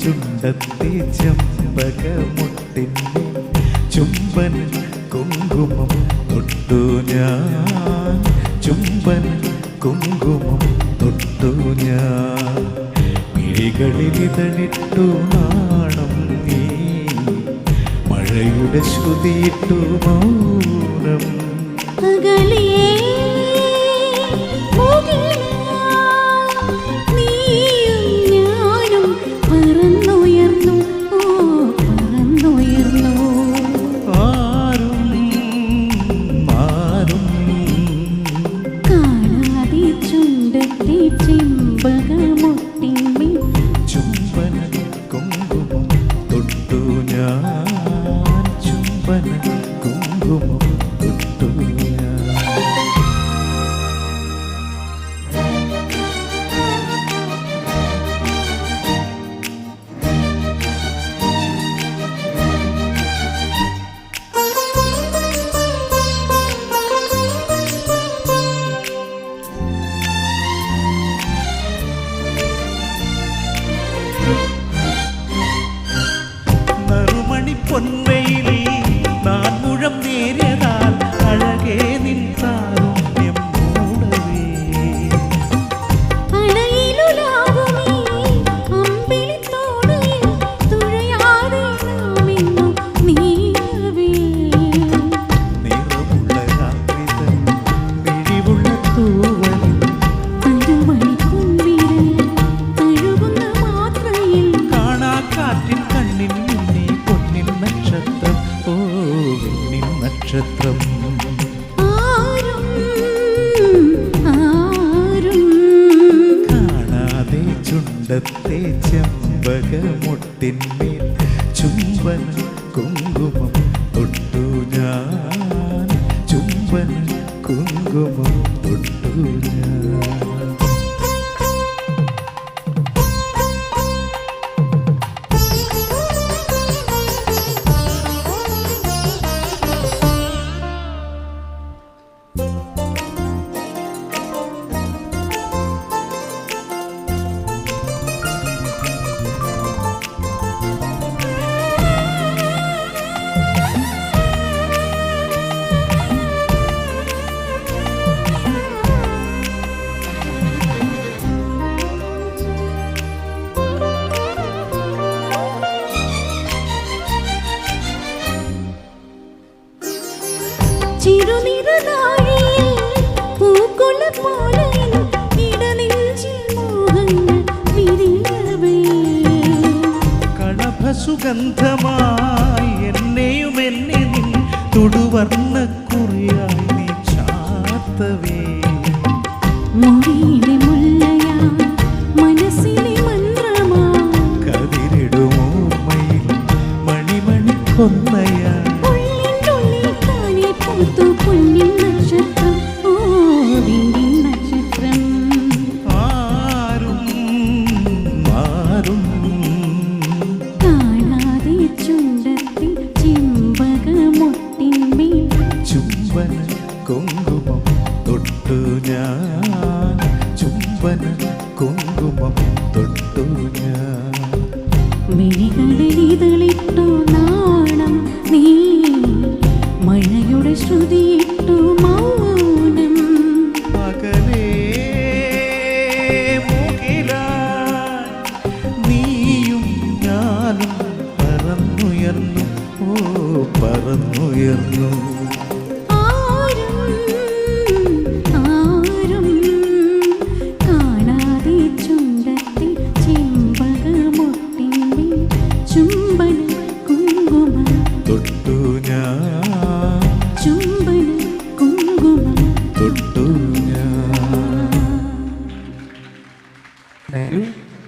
ചുണ്ടത്തെ ചെമ്പകമുട്ടിൻ്റെ ചുംബൻ കുങ്കുമം തൊട്ടു ഞാൻ, ചുംബൻ കുങ്കുമം തൊട്ടു ഞാൻ. മിഴികളിലിതളിട്ടു നാണം നീ, മഴയുടെ ശ്രുതിയിട്ടു മൗനം. ചുംബന കുങ്കുമം തൊട്ടു ഞാൻ, ചുംബന കുങ്കുമം തൊട്ടു ഞാൻ. പൊൻവെയിലിൽ നാൻ മുഴം നേരിയതാൽ അഴകേ നിൻ താരുണ്യം മൂടവേ. നിറമുള്ള രാത്രിതൻ മിഴിവുള്ള തൂവലിൽ കാണാക്കാറ്റിൻ കണ്ണിൻ നക്ഷത്രം. കാണാതെ ചുണ്ടത്തെ ചെമ്പകമുട്ടിന്മേൽ ചുംബന കുങ്കുമം തൊട്ടു ഞാൻ, ചുംബന കുങ്കുമം തൊട്ടു ഞാൻ. സുഗന്ധമായി എന്നെയും എന്നെ നിൻ തുടുവർണ്ണക്കുറിയായി നീ ചാർത്തവേ. കതിരിടുമോർമ്മയിൽ മണിമണി കൊന്നയാ. ചുംബന കുങ്കുമം തൊട്ടു ഞാൻ, ചുംബന കുങ്കുമം തൊട്ടു ഞാൻ. മിഴികളിലിതളിട്ടു നാണം നീ, മഴയുടെ ശ്രുതിയിട്ടു മൗനം.